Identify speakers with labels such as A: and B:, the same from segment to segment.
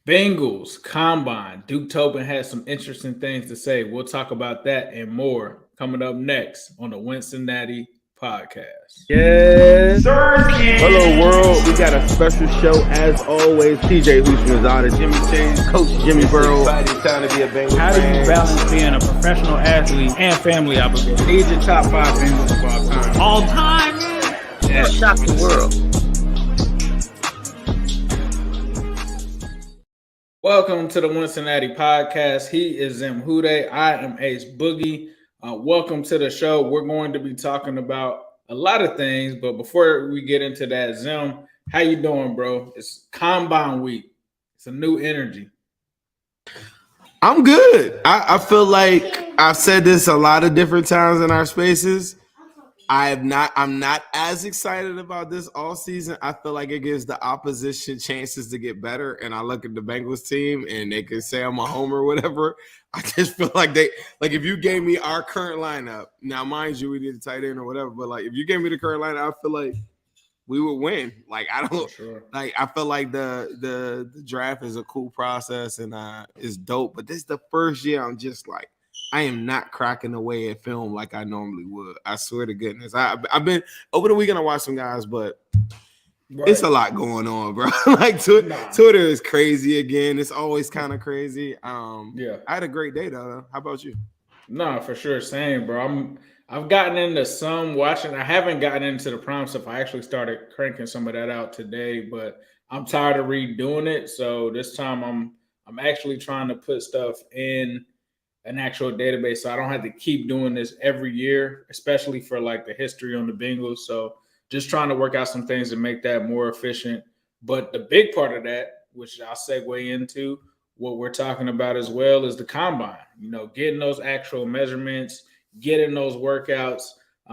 A: Bengals, Combine. Duke Tobin has some interesting things to say. We'll talk about that and more coming up next on the Wincinnati podcast.
B: Yes. Hello, world. We got a special show as always. TJ Houshmandzada, Jimmy Chase, Coach Jimmy Burrow.
C: Time to be a Bengals
D: How do you
C: fan.
D: balance being a professional athlete and family obligation?
A: These are top 5 Bengals of all time.
D: All time, man.
A: Yeah.
D: Shock the world.
A: Welcome to the Wincinnati podcast. He is Zim Hude. I am Ace Boogie. Welcome to the show. We're going to be talking about a lot of things, but before we get into that, Zim, how you doing, bro? It's Combine week. It's a new energy.
C: I'm good. I feel like I've said this a lot of different times in our spaces. I'm not as excited about this all season. I feel like it gives the opposition chances to get better. And I look at the Bengals team and they can say I'm a homer or whatever. I just feel like if you gave me our current lineup, now mind you, we need a tight end or whatever, but like if you gave me the current lineup, I feel like we would win. Like I feel like the draft is a cool process and it's dope. But this is the first year I'm just like, I am not cracking away at film like I normally would. I swear to goodness. I've been over the weekend. I watched some guys, but it's a lot going on, bro. Like Twitter is crazy again. It's always kind of crazy. I had a great day though. How about you?
A: No, for sure. Same, bro. I've gotten into some watching. I haven't gotten into the prime stuff. I actually started cranking some of that out today, but I'm tired of redoing it. So this time I'm actually trying to put stuff in an actual database so I don't have to keep doing this every year, especially for like the history on the Bengals. So just trying to work out some things to make that more efficient. But the big part of that, which I'll segue into what we're talking about as well, is the combine, getting those actual measurements, getting those workouts.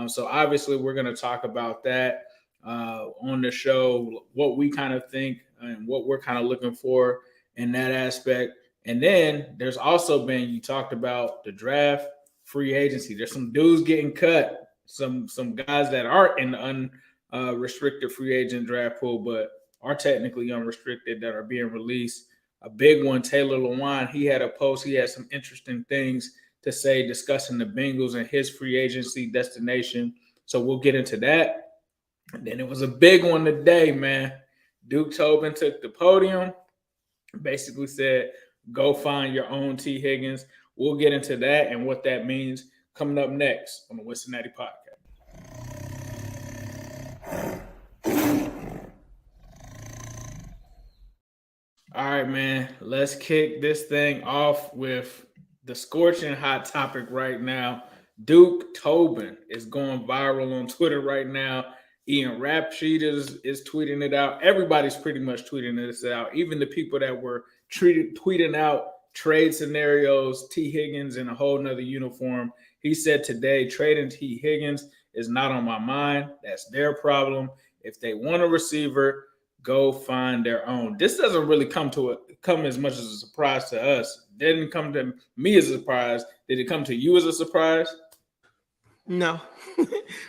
A: So obviously we're going to talk about that on the show, what we kind of think and what we're kind of looking for in that aspect. And then there's also been, you talked about the draft, free agency. There's some dudes getting cut, some guys that aren't in the unrestricted free agent draft pool, but are technically unrestricted that are being released. A big one, Taylor Lewan, he had a post. He had some interesting things to say discussing the Bengals and his free agency destination. So we'll get into that. And then it was a big one today, man. Duke Tobin took the podium, basically said, go find your own Tee Higgins. We'll get into that and what that means coming up next on the Wincinnati podcast. All right, man. Let's kick this thing off with the scorching hot topic right now. Duke Tobin is going viral on Twitter right now. Ian Rapsheet is tweeting it out. Everybody's pretty much tweeting this out. Even the people that were tweeting out trade scenarios, Tee Higgins in a whole nother uniform. He said today, trading Tee Higgins is not on my mind. That's their problem. If they want a receiver, go find their own. This doesn't really come as much as a surprise to us. It didn't come to me as a surprise. Did it come to you as a surprise?
C: No.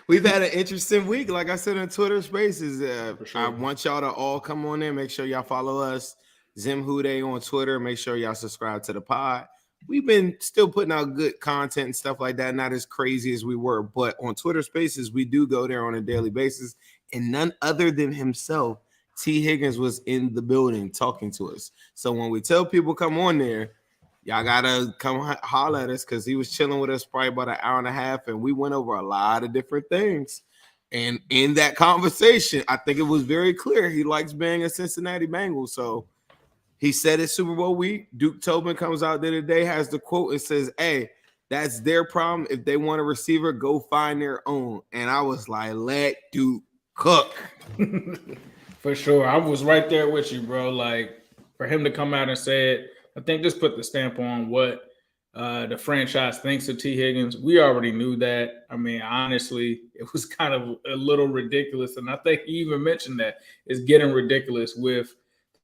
C: We've had an interesting week. Like I said in Twitter Spaces,
A: sure.
C: I want y'all to all come on in. Make sure y'all follow us, Zim Hude on Twitter. Make sure y'all subscribe to the pod. We've been still putting out good content and stuff like that. Not as crazy as we were, but on Twitter Spaces, we do go there on a daily basis. And none other than himself, Tee Higgins, was in the building talking to us. So when we tell people come on there, y'all gotta come holler at us because he was chilling with us probably about an hour and a half, and we went over a lot of different things. And in that conversation, I think it was very clear he likes being a Cincinnati Bengals. So he said it's Super Bowl week. Duke Tobin comes out there today, has the quote and says, "Hey, that's their problem. If they want a receiver, go find their own." And I was like, let Duke cook.
A: For sure. I was right there with you, bro. Like, for him to come out and say it, I think just put the stamp on what the franchise thinks of Tee Higgins. We already knew that. I mean, honestly, it was kind of a little ridiculous. And I think he even mentioned that it's getting ridiculous with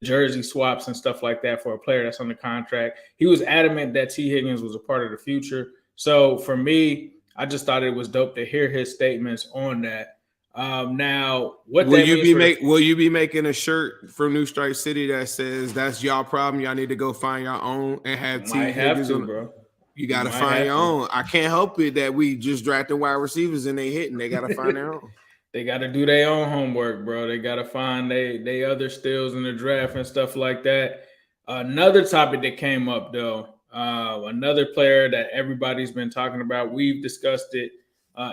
A: jersey swaps and stuff like that for a player that's on the contract. He was adamant that Tee Higgins was a part of the future. So for me, I just thought it was dope to hear his statements on that. Now, what
C: Will
A: that
C: you
A: means
C: be Will you be making a shirt from New Stripe City that says that's y'all problem? Y'all need to go find your own and have Tee
A: might have
C: Higgins
A: to,
C: on.
A: bro.
C: You got to
A: Might
C: find
A: have
C: your
A: to.
C: own. I can't help it that we just drafted wide receivers and they hitting. They got to find their own.
A: They got to do their own homework, bro. They got to find they other steals in the draft and stuff like that. Another topic that came up, though, another player that everybody's been talking about, we've discussed it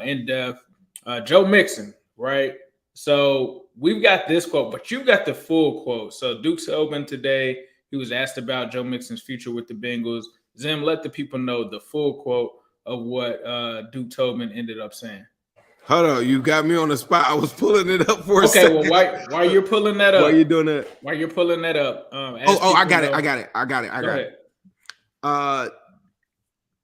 A: in depth, Joe Mixon, right? So we've got this quote, but you got the full quote. So Duke Tobin today, he was asked about Joe Mixon's future with the Bengals. Zim, let the people know the full quote of what Duke Tobin ended up saying.
C: Hold on, you got me on the spot. I was pulling it up for a
A: Okay,
C: second.
A: well, while you're pulling that up,
C: Why are you doing that?
A: While you're pulling that up,
C: I got it.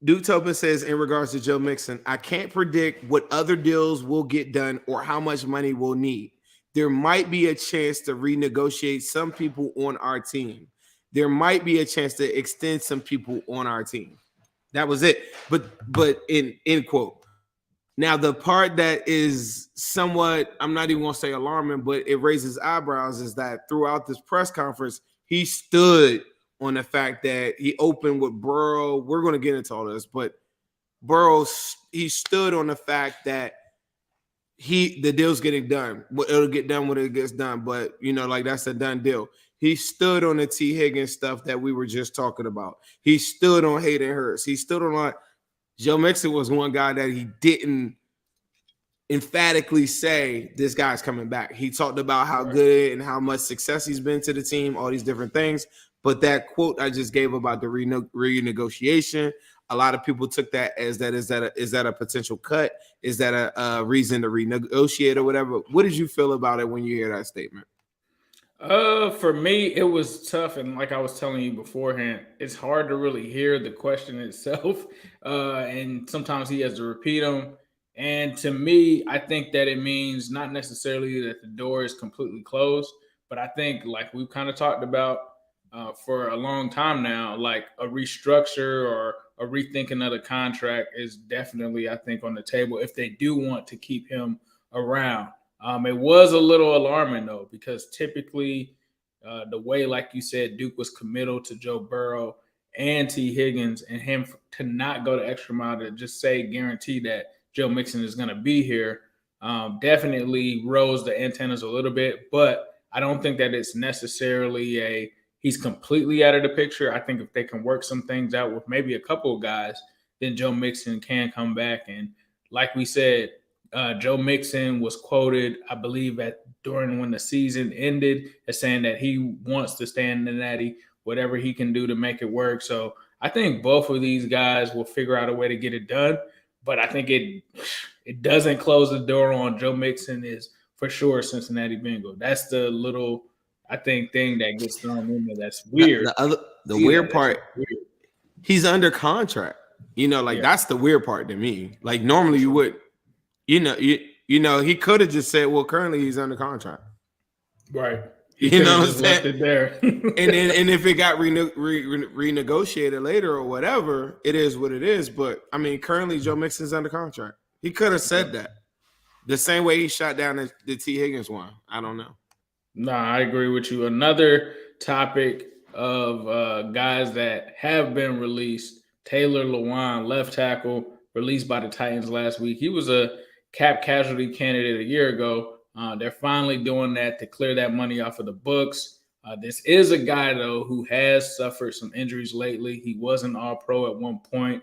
C: Duke Tobin says in regards to Joe Mixon, I can't predict what other deals will get done or how much money we'll need. There might be a chance to renegotiate some people on our team. There might be a chance to extend some people on our team. That was it. But in end quote. Now, the part that is somewhat, I'm not even going to say alarming, but it raises eyebrows is that throughout this press conference, he stood on the fact that he opened with Burrow. We're going to get into all this, but Burrow, he stood on the fact that the deal's getting done. It'll get done when it gets done, but, like that's a done deal. He stood on the Tee Higgins stuff that we were just talking about. He stood on Hayden Hurst. He stood on Joe Mixon was one guy that he didn't emphatically say this guy's coming back. He talked about how good and how much success he's been to the team, all these different things. But that quote I just gave about the renegotiation, a lot of people took that as is that a potential cut? Is that a reason to renegotiate or whatever? What did you feel about it when you hear that statement?
A: For me, it was tough, and like I was telling you beforehand, it's hard to really hear the question itself, and sometimes he has to repeat them. And to me, I think that it means not necessarily that the door is completely closed, but I think, like we've kind of talked about for a long time now, like a restructure or a rethinking of the contract is definitely, I think, on the table if they do want to keep him around. It was a little alarming, though, because typically the way, like you said, Duke was committal to Joe Burrow and Tee Higgins, and him to not go the extra mile to just say guarantee that Joe Mixon is going to be here definitely rose the antennas a little bit. But I don't think that it's necessarily he's completely out of the picture. I think if they can work some things out with maybe a couple of guys, then Joe Mixon can come back. And like we said, Joe Mixon was quoted, I believe, during when the season ended, as saying that he wants to stay in Cincinnati, whatever he can do to make it work. So I think both of these guys will figure out a way to get it done. But I think it doesn't close the door on Joe Mixon is for sure Cincinnati Bengal. That's the little, I think, thing that gets thrown in there. That's weird.
C: The weird part, he's under contract. That's the weird part to me. Like normally you would. He could have just said, well, currently he's under contract.
A: Right.
C: What I'm saying?
A: Left it there.
C: and if it got renegotiated later or whatever, it is what it is. But, I mean, currently Joe Mixon's under contract. He could have said that. The same way he shot down the Tee Higgins one. I don't know.
A: No, I agree with you. Another topic of guys that have been released, Taylor Lewan, left tackle, released by the Titans last week. He was a cap casualty candidate a year ago. They're finally doing that to clear that money off of the books. This is a guy, though, who has suffered some injuries lately. He was an all-pro at one point.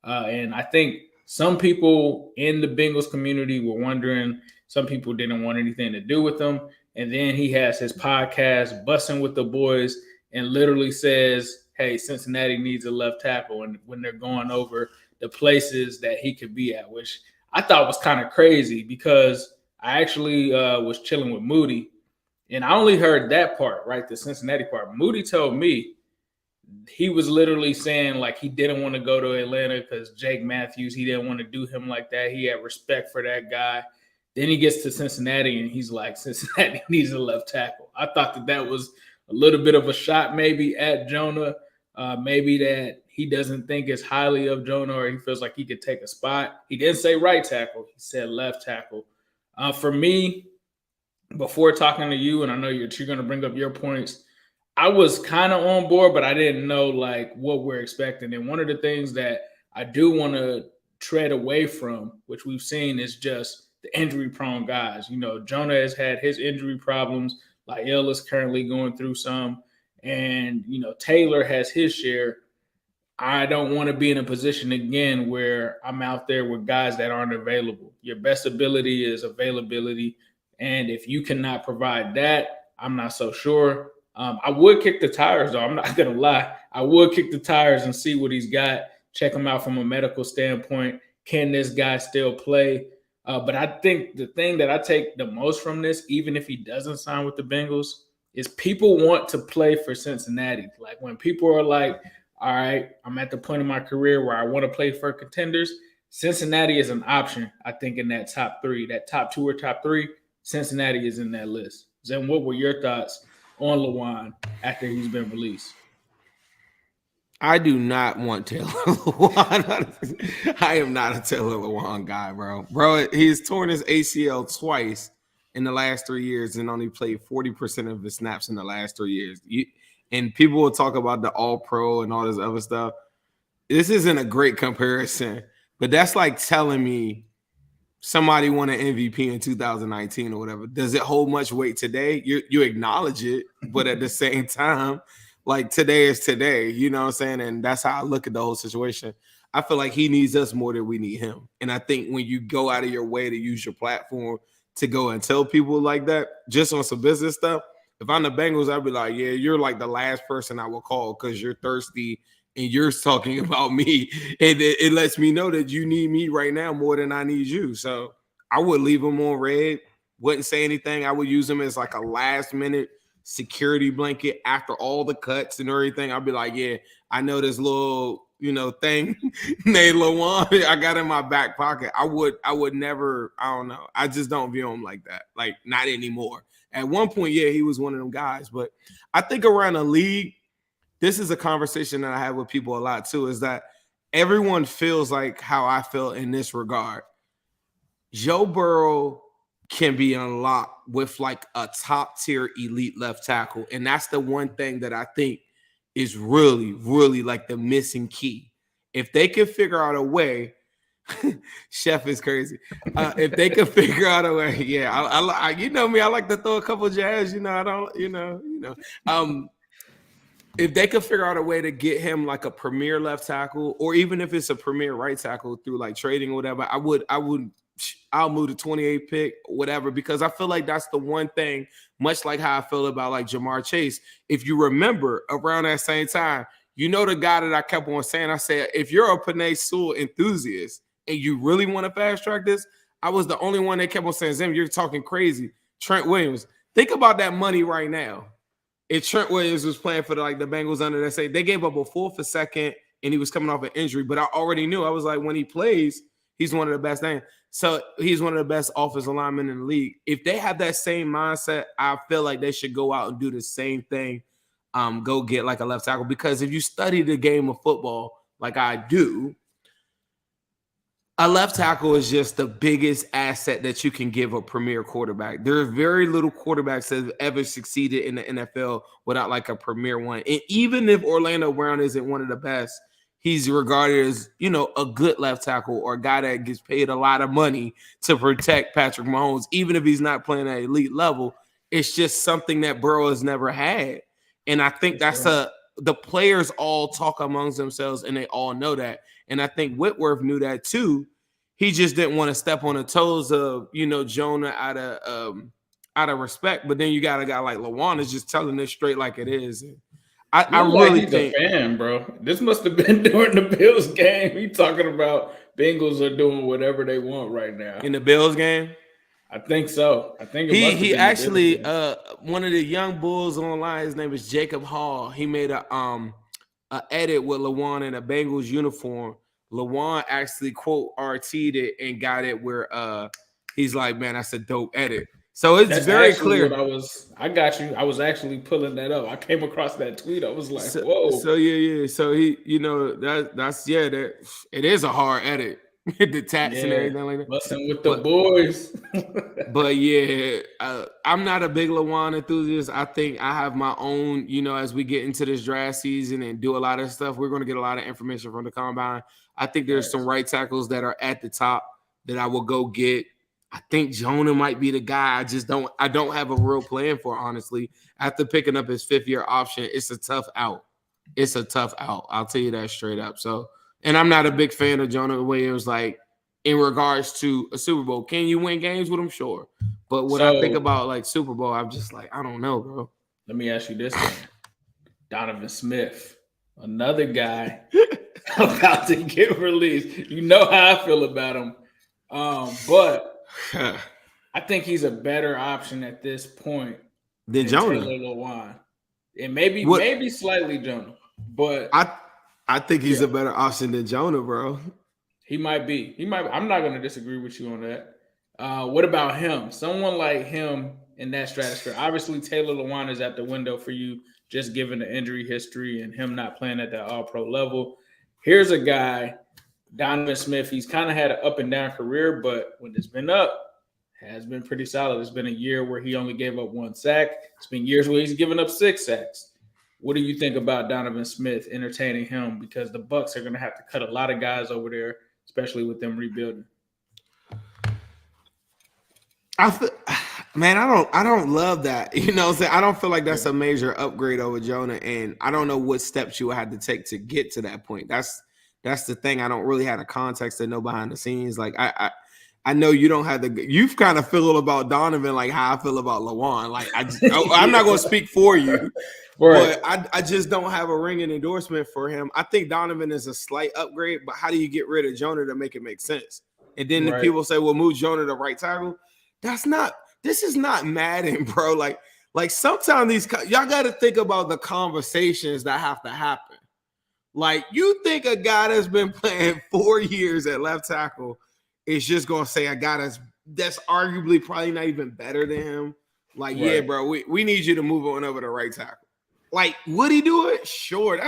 A: And I think some people in the Bengals community were wondering, some people didn't want anything to do with him. And then he has his podcast, Bussin' with the Boys, and literally says, hey, Cincinnati needs a left tackle. And when they're going over the places that he could be at, which I thought was kind of crazy because I actually was chilling with Moody, and I only heard that part, right, the Cincinnati part. Moody told me he was literally saying, like, he didn't want to go to Atlanta because Jake Matthews, he didn't want to do him like that. He had respect for that guy. Then he gets to Cincinnati, and he's like, Cincinnati needs a left tackle. I thought that was a little bit of a shot maybe at Jonah, maybe that he doesn't think as highly of Jonah or he feels like he could take a spot. He didn't say right tackle. He said left tackle. For me, before talking to you, and I know you're going to bring up your points, I was kind of on board, but I didn't know like what we're expecting. And one of the things that I do want to tread away from, which we've seen, is just the injury-prone guys. You know, Jonah has had his injury problems. Lael is currently going through some, and you know Taylor has his share. I don't want to be in a position again where I'm out there with guys that aren't available. Your best ability is availability. And if you cannot provide that, I'm not so sure. I would kick the tires, though. I'm not going to lie. I would kick the tires and see what he's got, check him out from a medical standpoint. Can this guy still play? But I think the thing that I take the most from this, even if he doesn't sign with the Bengals, is people want to play for Cincinnati. Like when people are like, all right, I'm at the point in my career where I want to play for contenders. Cincinnati is an option, I think, in that top three, that top two or top three. Cincinnati is in that list. Zen, what were your thoughts on Lewan after he's been released?
C: I do not want Taylor Lewan. I am not a Taylor Lewan guy, bro. Bro, he's torn his ACL twice in the last 3 years and only played 40% of his snaps in the last 3 years. And people will talk about the all-pro and all this other stuff. This isn't a great comparison, but that's like telling me somebody won an MVP in 2019 or whatever. Does it hold much weight today? You acknowledge it, but at the same time, like today is today, you know what I'm saying? And that's how I look at the whole situation. I feel like he needs us more than we need him. And I think when you go out of your way to use your platform to go and tell people like that, just on some business stuff, if I'm the Bengals, I'd be like, yeah, you're like the last person I will call because you're thirsty and you're talking about me. And it lets me know that you need me right now more than I need you. So I would leave him on red, wouldn't say anything. I would use him as like a last minute security blanket after all the cuts and everything. I'd be like, yeah, I know this little, thing named Lewan I got in my back pocket. I would never, I don't know. I just don't view him like that. Like not anymore. At one point, yeah, he was one of them guys. But I think around the league, this is a conversation that I have with people a lot too, is that everyone feels like how I feel in this regard. Joe Burrow can be unlocked with like a top tier elite left tackle. And that's the one thing that I think is really, really like the missing key. If they can figure out a way, Chef is crazy. If they could figure out a way, yeah, I you know me, I like to throw a couple jabs. I don't, if they could figure out a way to get him like a premier left tackle, or even if it's a premier right tackle through like trading or whatever, I'll move the 28th pick, whatever, because I feel like that's the one thing, much like how I feel about like Jamar Chase. If you remember around that same time, the guy that I kept on saying, I said, if you're a Penei Sewell enthusiast and you really want to fast track this, I was the only one that kept on saying, Zim, you're talking crazy. Trent Williams, think about that money right now. If Trent Williams was playing for the Bengals under that, say they gave up a fourth, a second, and he was coming off an injury, but I already knew. I was like, when he plays, he's one of the best things. So he's one of the best offensive linemen in the league. If they have that same mindset, I feel like they should go out and do the same thing. Go get like a left tackle, because if you study the game of football like I do, a left tackle is just the biggest asset that you can give a premier quarterback. There are very little quarterbacks that have ever succeeded in the NFL without like a premier one. And even if Orlando Brown isn't one of the best, he's regarded as, a good left tackle or a guy that gets paid a lot of money to protect Patrick Mahomes. Even if he's not playing at elite level, it's just something that Burrow has never had. And I think the players all talk amongst themselves and they all know that. And I think Whitworth knew that too. He just didn't want to step on the toes of, Jonah out of respect. But then you got a guy like Lewan is just telling this straight like it is. I really think,
A: a fan, bro. This must have been during the Bills game. He talking about Bengals are doing whatever they want right now
C: in the Bills game.
A: I think so. I think
C: he actually one of the young bulls online. His name is Jacob Hall. He made a edit with Lewan in a Bengals uniform. Lewan actually quote RT'd it and got it where he's like, man, that's a dope edit. So that's very clear.
A: I got you. I was actually pulling that up. I came across that tweet. I was like, whoa.
C: So yeah. So he, it is a hard edit. the tats and everything like that.
A: Busting with the boys.
C: But yeah, I'm not a big Lewan enthusiast. I think I have my own, as we get into this draft season and do a lot of stuff, we're going to get a lot of information from the combine. I think there's some right tackles that are at the top that I will go get. I think Jonah might be the guy. I don't have a real plan for, honestly. After picking up his 5th-year option, it's a tough out. I'll tell you that straight up. So, and I'm not a big fan of Jonah Williams, like, in regards to a Super Bowl. Can you win games with him? Sure. But when I think about, like, Super Bowl, I'm just like, I don't know, bro.
A: Let me ask you this one. Donovan Smith, another guy about to get released. You know how I feel about him. But I think he's a better option at this point
C: than Jonah.
A: Taylor Lewan. And maybe slightly Jonah. But
C: I think he's a better option than Jonah, bro.
A: He might be. I'm not going to disagree with you on that. What about him? Someone like him in that stratosphere. Obviously, Taylor Lewan is at the window for you, just given the injury history and him not playing at that all-pro level. Here's a guy, Donovan Smith. He's kind of had an up-and-down career, but when it's been up, has been pretty solid. It's been a year where he only gave up 1 sack. It's been years where he's given up 6 sacks. What do you think about Donovan Smith, entertaining him? Because the Bucs are going to have to cut a lot of guys over there, especially with them rebuilding.
C: I don't love that. You know what I'm saying? I don't feel like that's a major upgrade over Jonah, and I don't know what steps you would have to take to get to that point. That's the thing. I don't really have the context to know behind the scenes. Like I know you don't have you've kind of feel about Donovan like how I feel about Lewan. Like I'm not going to speak for you, right. But I just don't have a ringing endorsement for him. I think Donovan is a slight upgrade, but how do you get rid of Jonah to make it make sense? And then the people say, well, move Jonah to right tackle. This is not Madden, bro. Like sometimes y'all got to think about the conversations that have to happen. Like, you think a guy that's been playing 4 years at left tackle is just going to say a guy that's arguably probably not even better than him. Like, right. Yeah, bro, we need you to move on over to right tackle. Like, would he do it? Sure.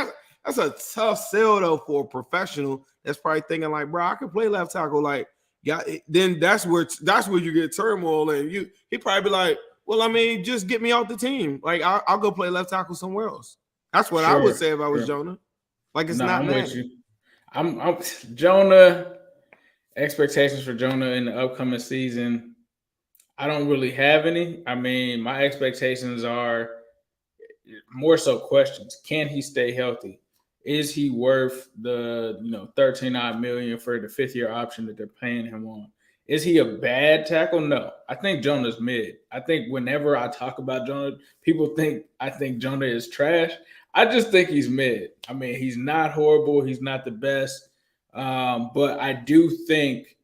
C: That's a tough sell, though, for a professional that's probably thinking like, bro, I can play left tackle. Like, yeah, then that's where you get turmoil. And he probably be like, well, I mean, just get me off the team. Like, I'll go play left tackle somewhere else. That's what I would say if I was Jonah. Like, it's not
A: with you. I'm Jonah. Expectations for Jonah in the upcoming season, I don't really have any. I mean, my expectations are more so questions. Can he stay healthy? Is he worth the $13 million for the 5th-year option that they're paying him on? Is he a bad tackle? No. I think Jonah's mid. I think whenever I talk about Jonah, people think I think Jonah is trash. I just think he's mid. I mean, he's not horrible. He's not the best. But I do think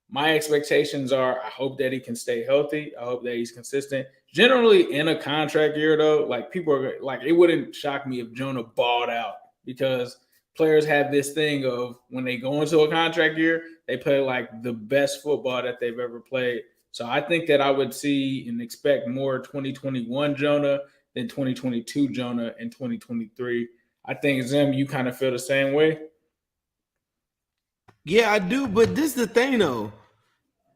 A: my expectations are I hope that he can stay healthy. I hope that he's consistent. Generally, in a contract year, though, like people are like, it wouldn't shock me if Jonah balled out because players have this thing of when they go into a contract year, they play like the best football that they've ever played. So I think that I would see and expect more 2021 Jonah than 2022 Jonah and 2023. I think, Zim, you kind of feel the same way.
C: Yeah, I do. But this is the thing, though.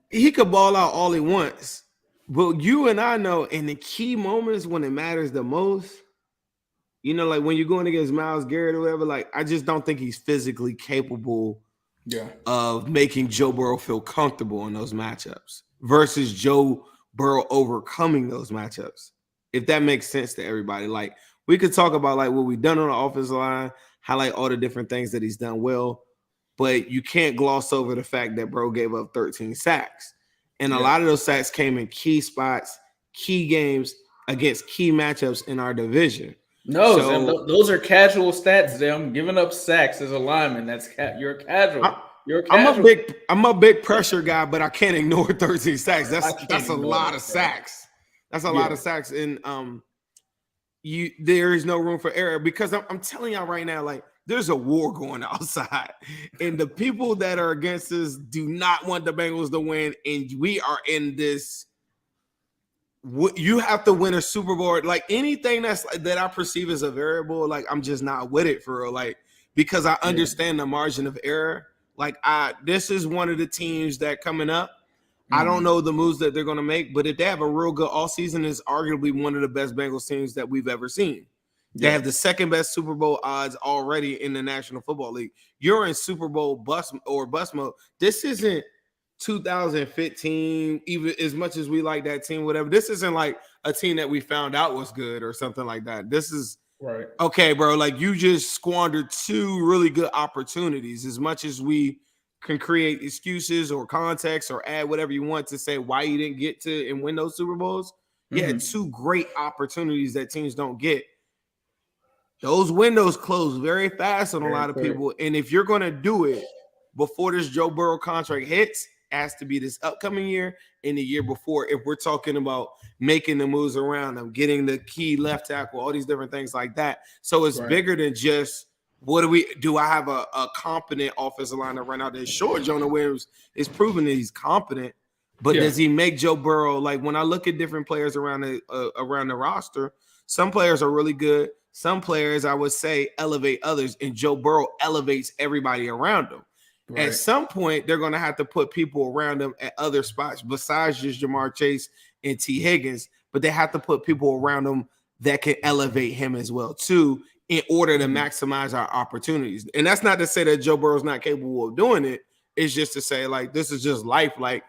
C: He could ball out all he wants. But you and I know in the key moments when it matters the most, like when you're going against Myles Garrett or whatever, like I just don't think he's physically capable of making Joe Burrow feel comfortable in those matchups versus Joe Burrow overcoming those matchups. If that makes sense to everybody. Like we could talk about like what we've done on the offensive line, highlight all the different things that he's done well, but you can't gloss over the fact that bro gave up 13 sacks. And a lot of those sacks came in key spots, key games against key matchups in our division.
A: No, so, those are casual stats, Zim. Giving up sacks as a lineman, you're casual. You're casual.
C: I'm a big pressure guy, but I can't ignore 13 sacks. That's a lot of sacks. That's a lot of sacks. And there is no room for error because I'm telling y'all right now, like there's a war going outside, and the people that are against us do not want the Bengals to win, and we are in this. You have to win a Super Bowl. Like anything that I perceive as a variable, like I'm just not with it for real. Like because I understand the margin of error. Like, this is one of the teams that coming up. I don't know the moves that they're going to make, but if they have a real good all season, is arguably one of the best Bengals teams that we've ever seen. They have the second best Super Bowl odds already in the National Football League. You're in Super Bowl bust mode. This isn't 2015, even as much as we like that team, whatever. This isn't like a team that we found out was good or something like that. This is
A: right.
C: Okay, bro. Like, you just squandered two really good opportunities. As much as we can create excuses or context or add whatever you want to say why you didn't get to and win those Super Bowls, you had two great opportunities that teams don't get. Those windows close very fast on a lot of people. And if you're going to do it before this Joe Burrow contract hits, it has to be this upcoming year and the year before. If we're talking about making the moves around them, getting the key left tackle, all these different things like that. So it's bigger than just do I have a competent offensive line that right now? That's sure Jonah Williams is proving that he's competent, but does he make Joe Burrow? Like, when I look at different players around the roster, some players are really good. Some players, I would say, elevate others, and Joe Burrow elevates everybody around him. Right. At some point, they're going to have to put people around them at other spots besides just Jamar Chase and Tee Higgins, but they have to put people around them that can elevate him as well, too, in order to maximize our opportunities. And that's not to say that Joe Burrow's not capable of doing it. It's just to say, like, this is just life. Like,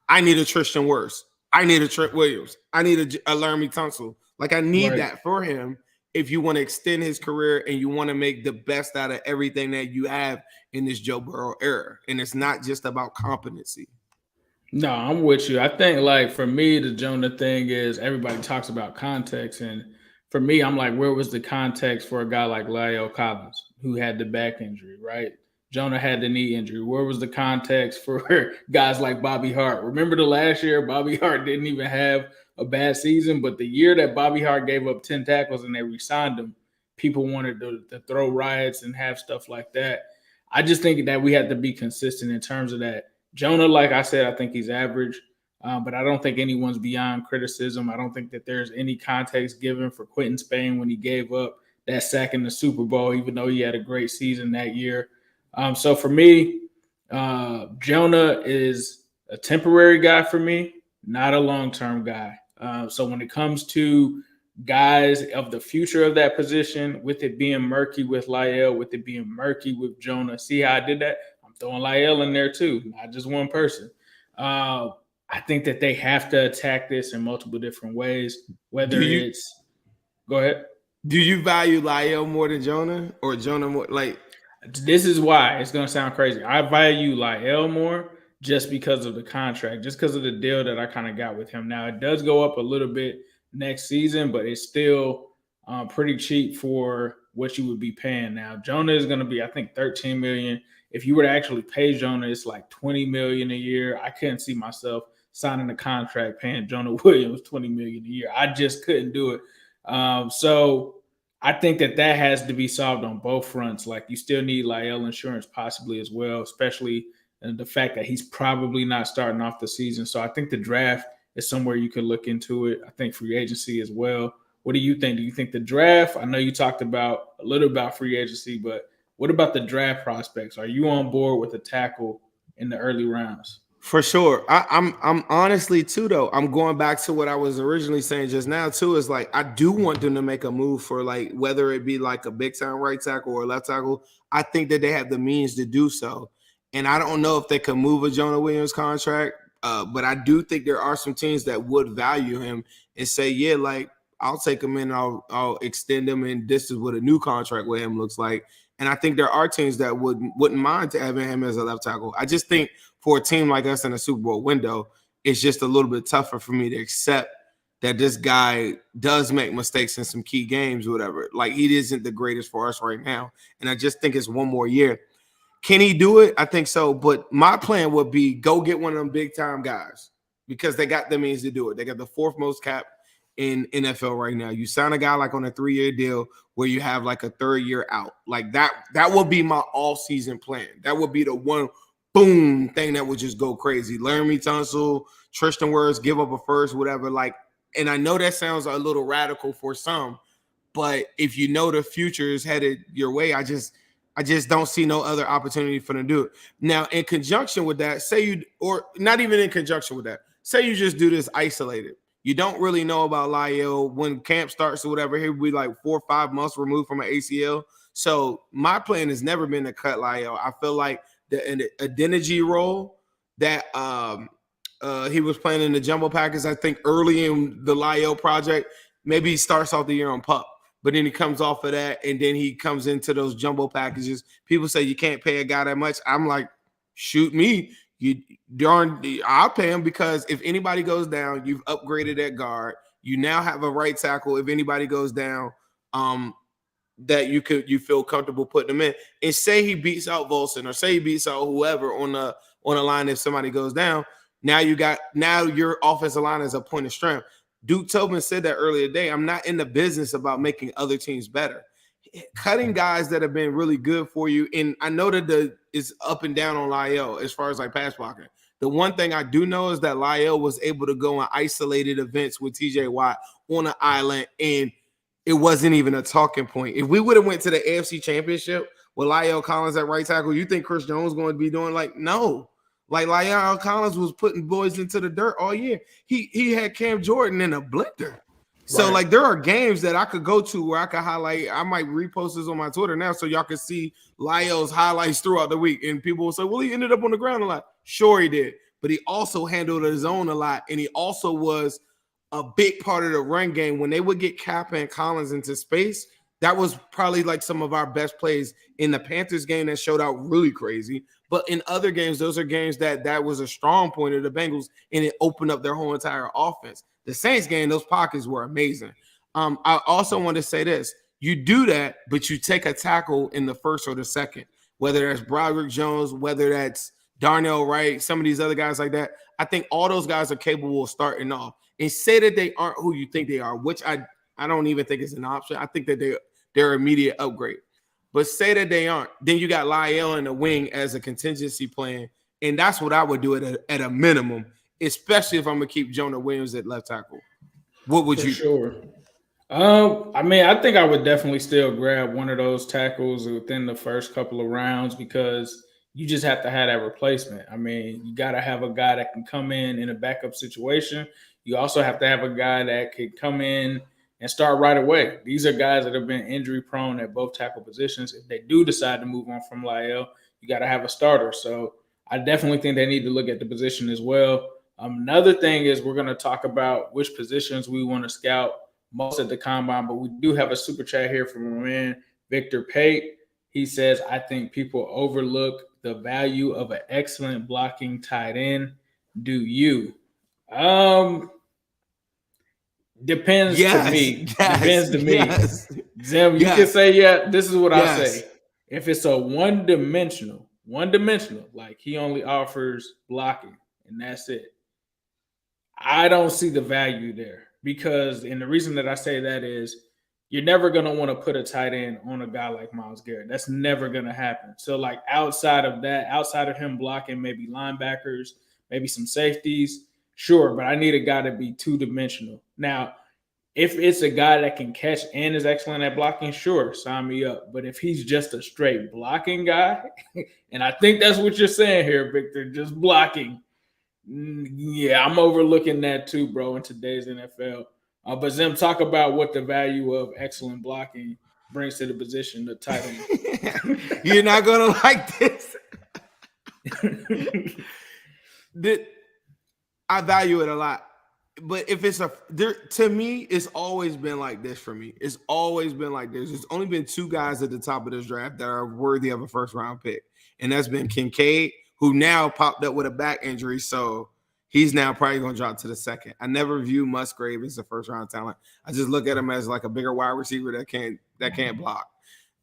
C: I need a Tristan Wirfs. I need a Trent Williams. I need a Laramie Tunsil. Like, I need that for him if you want to extend his career and you want to make the best out of everything that you have in this Joe Burrow era. And it's not just about competency.
A: No, I'm with you. I think, like, for me, the Jonah thing is everybody talks about context. And for me, I'm like, where was the context for a guy like La'el Collins who had the back injury, right? Jonah had the knee injury. Where was the context for guys like Bobby Hart? Remember the last year, Bobby Hart didn't even have a bad season, but the year that Bobby Hart gave up 10 tackles and they re-signed him, people wanted to throw riots and have stuff like that. I just think that we had to be consistent in terms of that. Jonah, like I said, I think he's average, but I don't think anyone's beyond criticism. I don't think that there's any context given for Quentin Spain when he gave up that sack in the Super Bowl, even though he had a great season that year. So for me, Jonah is a temporary guy for me, not a long-term guy. So when it comes to guys of the future of that position, with it being murky with La'el, with it being murky with Jonah, see how I did that? I'm throwing La'el in there too, not just one person. I think that they have to attack this in multiple different ways, whether it's – go ahead.
C: Do you value La'el more than Jonah, or Jonah more – like –
A: this is why it's going to sound crazy. I value La'el more just because of the contract, just because of the deal that I kind of got with him. Now, it does go up a little bit next season, but it's still pretty cheap for what you would be paying now. Jonah is going to be, I think, $13 million. If you were to actually pay Jonah, it's like $20 million a year. I couldn't see myself signing a contract paying Jonah Williams $20 million a year. I just couldn't do it. So I think that has to be solved on both fronts. Like, you still need La'el insurance possibly as well, especially the fact that he's probably not starting off the season. So I think the draft is somewhere you could look into it. I think free agency as well. What do you think? Do you think the draft? I know you talked about a little about free agency, but what about the draft prospects? Are you on board with a tackle in the early rounds?
C: For sure. I'm honestly too, though. I'm going back to what I was originally saying just now too, is like, I do want them to make a move for, like, whether it be like a big time right tackle or left tackle. I think that they have the means to do so. And I don't know if they can move a Jonah Williams contract, but I do think there are some teams that would value him and say, yeah, like, I'll take him in, I'll extend him, and this is what a new contract with him looks like. And I think there are teams that wouldn't mind having him as a left tackle. I just think for a team like us in a Super Bowl window, it's just a little bit tougher for me to accept that this guy does make mistakes in some key games or whatever. Like, he isn't the greatest for us right now. And I just think it's one more year. Can he do it? I think so. But my plan would be go get one of them big time guys, because they got the means to do it. They got the fourth most cap in NFL right now. You sign a guy like on a 3-year deal where you have like a third year out. Like, that would be my all season plan. That would be the one boom thing that would just go crazy. Laramie Tunsil, Tristan Wirfs, give up a first, whatever. Like, and I know that sounds a little radical for some, but if you know the future is headed your way, I just don't see no other opportunity for them to do it. Now, in conjunction with that, or not even in conjunction with that, say you just do this isolated. You don't really know about Lyle when camp starts or whatever. He'll be like 4 or 5 months removed from an ACL. So my plan has never been to cut Lyle. I feel like the Adeniji role that he was playing in the jumbo package, I think early in the Lyle project, maybe he starts off the year on PUP. But then he comes off of that, and then he comes into those jumbo packages. People say you can't pay a guy that much. I'm like, shoot me. I'll pay him, because if anybody goes down, you've upgraded that guard. You now have a right tackle. If anybody goes down, that you feel comfortable putting him in. And say he beats out Volson, or say he beats out whoever on the line if somebody goes down. Now your offensive line is a point of strength. Duke Tobin said that earlier today. I'm not in the business about making other teams better. Cutting guys that have been really good for you, and I know that it's up and down on Lyle as far as like pass blocking. The one thing I do know is that Lyle was able to go on isolated events with TJ Watt on an island, and it wasn't even a talking point. If we would have went to the AFC Championship with Lyle Collins at right tackle, you think Chris Jones going to be doing like no? Like Lyle Collins was putting boys into the dirt all year. He had Cam Jordan in a blender. So,
A: Right.
C: like, there are games that I could go to where I could highlight. I might repost this on my Twitter now so y'all can see Lyle's highlights throughout the week. And people will say, well, he ended up on the ground a lot. Sure, he did. But he also handled his own a lot. And he also was a big part of the run game. When they would get Kappa and Collins into space, that was probably like some of our best plays in the Panthers game that showed out really crazy. But in other games, those are games that was a strong point of the Bengals, and it opened up their whole entire offense. The Saints game, those pockets were amazing. I also want to say this. You do that, but you take a tackle in the first or the second, whether that's Broderick Jones, whether that's Darnell Wright, some of these other guys like that. I think all those guys are capable of starting off. And say that they aren't who you think they are, which I don't even think is an option. I think that they're immediate upgrade. But say that they aren't. Then you got Lyle in the wing as a contingency plan. And that's what I would do at a minimum, especially if I'm going to keep Jonah Williams at left tackle. What would you?
A: Sure. I mean, I think I would definitely still grab one of those tackles within the first couple of rounds, because you just have to have that replacement. I mean, you got to have a guy that can come in a backup situation. You also have to have a guy that could come in and start right away. These are guys that have been injury prone at both tackle positions. If they do decide to move on from Lyle, you got to have a starter. So I definitely think they need to look at the position as well. Another thing is we're going to talk about which positions we want to scout most at the combine, but we do have a super chat here from my man, Victor Pate. He says, I think people overlook the value of an excellent blocking tight end. Do you? Depends to me. Depends to me.
C: Yes.
A: Zim, you can say, yeah, this is what I say. If it's a one-dimensional, like he only offers blocking and that's it, I don't see the value there, because, and the reason that I say that is you're never going to want to put a tight end on a guy like Myles Garrett. That's never going to happen. So like outside of that, outside of him blocking maybe linebackers, maybe some safeties, sure, but I need a guy to be two-dimensional. Now, if it's a guy that can catch and is excellent at blocking, sure, sign me up. But if he's just a straight blocking guy, and I think that's what you're saying here, Victor, just blocking, yeah, I'm overlooking that too, bro, in today's NFL. But Zim, talk about what the value of excellent blocking brings to the position, the tight end.
C: You're not going to like this. I value it a lot. But if it's to me, it's always been like this for me. It's always been like this. There's only been 2 guys at the top of this draft that are worthy of a first round pick. And that's been Kincaid, who now popped up with a back injury. So he's now probably going to drop to the second. I never view Musgrave as a first round talent. I just look at him as like a bigger wide receiver that can't block.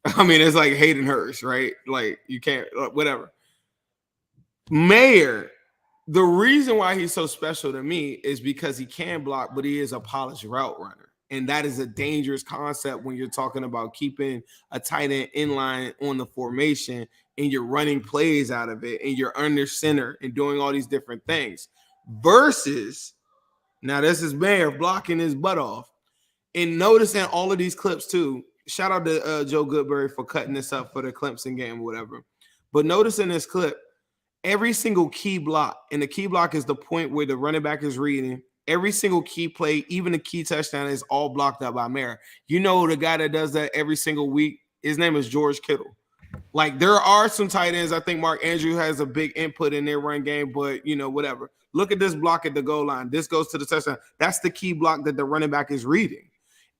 C: I mean, it's like Hayden Hurst, right? Like you can't, whatever. Mayer. The reason why he's so special to me is because he can block, but he is a polished route runner. And that is a dangerous concept when you're talking about keeping a tight end in line on the formation and you're running plays out of it and you're under center and doing all these different things. Versus, now this is Mayer blocking his butt off. And noticing all of these clips too, shout out to Joe Goodberry for cutting this up for the Clemson game or whatever. But notice in this clip, every single key block, and the key block is the point where the running back is reading. Every single key play, even the key touchdown, is all blocked up by Mayer. You know the guy that does that every single week? His name is George Kittle. Like, there are some tight ends. I think Mark Andrews has a big input in their run game, but, whatever. Look at this block at the goal line. This goes to the touchdown. That's the key block that the running back is reading.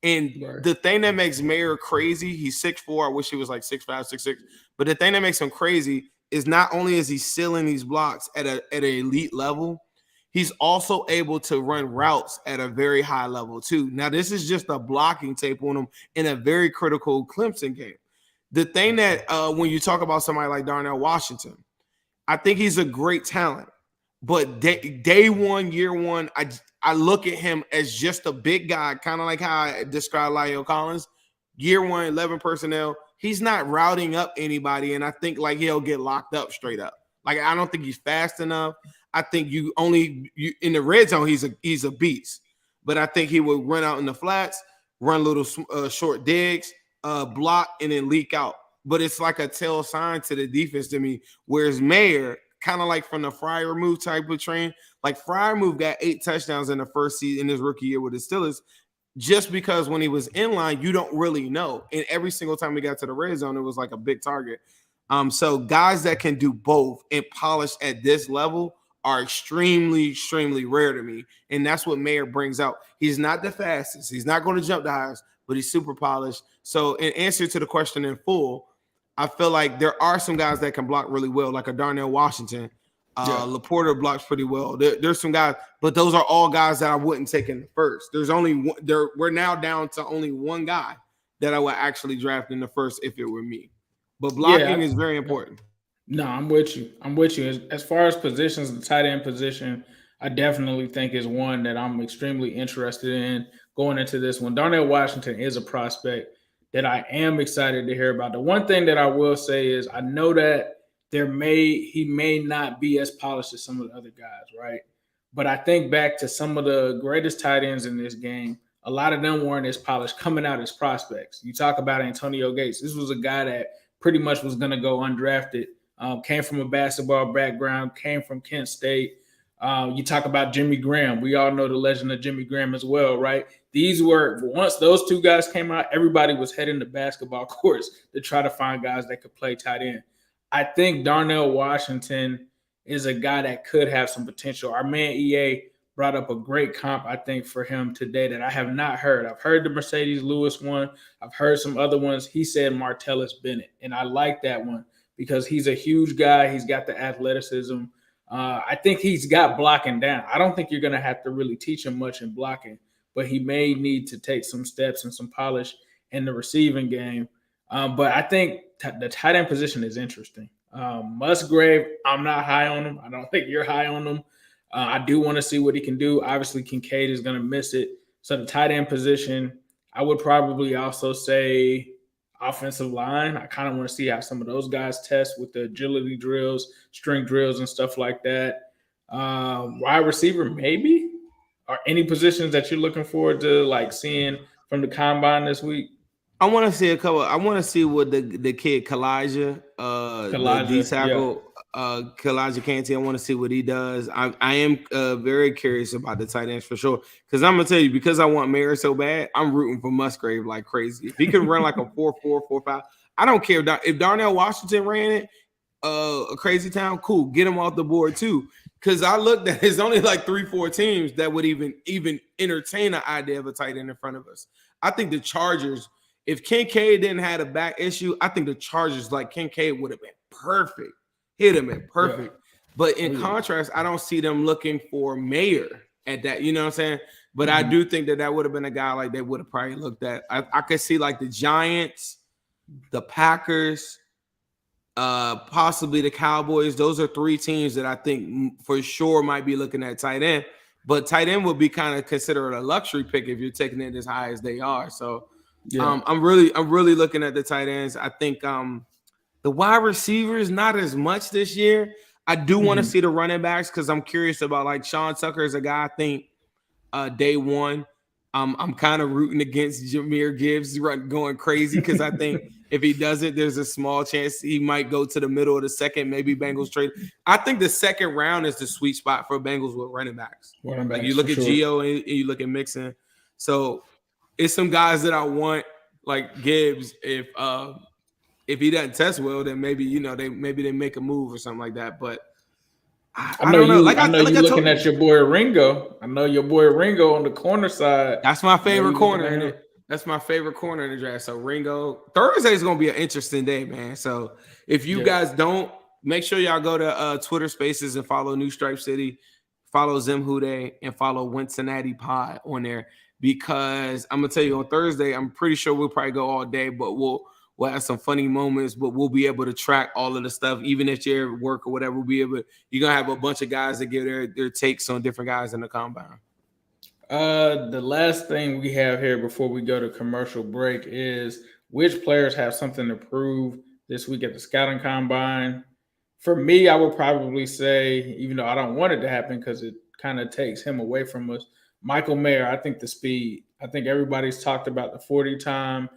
C: And the thing that makes Mayer crazy, he's 6'4". I wish he was like 6'5", 6'6". But the thing that makes him crazy is not only is he sealing these blocks at an elite level, he's also able to run routes at a very high level too. Now, this is just a blocking tape on him in a very critical Clemson game. The thing that when you talk about somebody like Darnell Washington, I think he's a great talent. But day one, year one, I look at him as just a big guy, kind of like how I described Lyle Collins. Year one, 11 personnel. He's not routing up anybody, and I think like he'll get locked up straight up. Like, I don't think he's fast enough. I think you in the red zone, he's a beast. But I think he would run out in the flats, run little short digs, block, and then leak out. But it's like a tell sign to the defense to me. Whereas Mayer, kind of like from the Fryer move type of train, like Fryer move got 8 touchdowns in the first season in his rookie year with the Steelers. Just because when he was in line, you don't really know. And every single time we got to the red zone, it was like a big target. So guys that can do both and polish at this level are extremely, extremely rare to me. And that's what Mayer brings out. He's not the fastest. He's not going to jump the highest, but he's super polished. So in answer to the question in full, I feel like there are some guys that can block really well, like a Darnell Washington. Laporta blocks pretty well. There's some guys, but those are all guys that I wouldn't take in the first. There's only one. We're now down to only one guy that I would actually draft in the first if it were me. But blocking is very important.
A: No, I'm with you. As far as positions, the tight end position, I definitely think is one that I'm extremely interested in going into this one. Darnell Washington is a prospect that I am excited to hear about. The one thing that I will say is I know that he may not be as polished as some of the other guys, right? But I think back to some of the greatest tight ends in this game. A lot of them weren't as polished coming out as prospects. You talk about Antonio Gates. This was a guy that pretty much was going to go undrafted, came from a basketball background, came from Kent State. You talk about Jimmy Graham. We all know the legend of Jimmy Graham as well, right? Once those two guys came out, everybody was heading to basketball courts to try to find guys that could play tight end. I think Darnell Washington is a guy that could have some potential. Our man EA brought up a great comp, I think, for him today that I have not heard. I've heard the Mercedes Lewis one. I've heard some other ones. He said Martellus Bennett, and I like that one because he's a huge guy. He's got the athleticism. I think he's got blocking down. I don't think you're going to have to really teach him much in blocking, but he may need to take some steps and some polish in the receiving game. But I think the tight end position is interesting. Musgrave, I'm not high on him. I don't think you're high on him. I do want to see what he can do. Obviously, Kincaid is going to miss it. So the tight end position, I would probably also say offensive line. I kind of want to see how some of those guys test with the agility drills, string drills, and stuff like that. Wide receiver, maybe? Are any positions that you're looking forward to like seeing from the combine this week?
C: I want to see a couple. I want to see what the kid Kalijah, the D tackle, Kalijah Canty. I want to see what he does. I am very curious about the tight ends for sure. Because I'm gonna tell you, because I want Mayer so bad, I'm rooting for Musgrave like crazy. If he can run like a 4.4, 4.5, I don't care if Darnell Washington ran it, a crazy town. Cool, get him off the board too. Because I looked at it's only like 3-4 teams that would even entertain the idea of a tight end in front of us. I think the Chargers. If Kincaid didn't have a back issue, I think the Chargers like Kincaid would have been perfect. He'd have been perfect. Yeah. But in contrast, I don't see them looking for Mayer at that. You know what I'm saying? But I do think that would have been a guy like they would have probably looked at. I could see like the Giants, the Packers, possibly the Cowboys. Those are 3 teams that I think for sure might be looking at tight end. But tight end would be kind of considered a luxury pick if you're taking it as high as they are. So I'm really looking at the tight ends. I think the wide receivers not as much this year. I do want to see the running backs because I'm curious about like Sean Tucker is a guy I think day one I'm kind of rooting against Jahmyr Gibbs going crazy because I think if he doesn't, there's a small chance he might go to the middle of the second, maybe Bengals trade. I think the second round is the sweet spot for Bengals with running backs. Like you look at Gio and you look at Mixon. So it's some guys that I want, like Gibbs. If he doesn't test well, then maybe they make a move or something like that. But I know you.
A: I know you looking at your boy Ringo. I know your boy Ringo on the corner side.
C: That's my favorite corner. That's my favorite corner in the draft. So Ringo, Thursday is gonna be an interesting day, man. So if you guys don't, make sure y'all go to Twitter Spaces and follow New Stripe City, follow Zimhude, and follow Wincinnati Pod on there. Because I'm gonna tell you on Thursday, I'm pretty sure we'll probably go all day, but we'll have some funny moments, but we'll be able to track all of the stuff, even if you're at work or whatever. You're gonna have a bunch of guys that give their takes on different guys in the combine.
A: The last thing we have here before we go to commercial break is which players have something to prove this week at the scouting combine. For me, I would probably say, even though I don't want it to happen because it kind of takes him away from us, Michael Mayer. I think the speed. I think everybody's talked about the 40 time.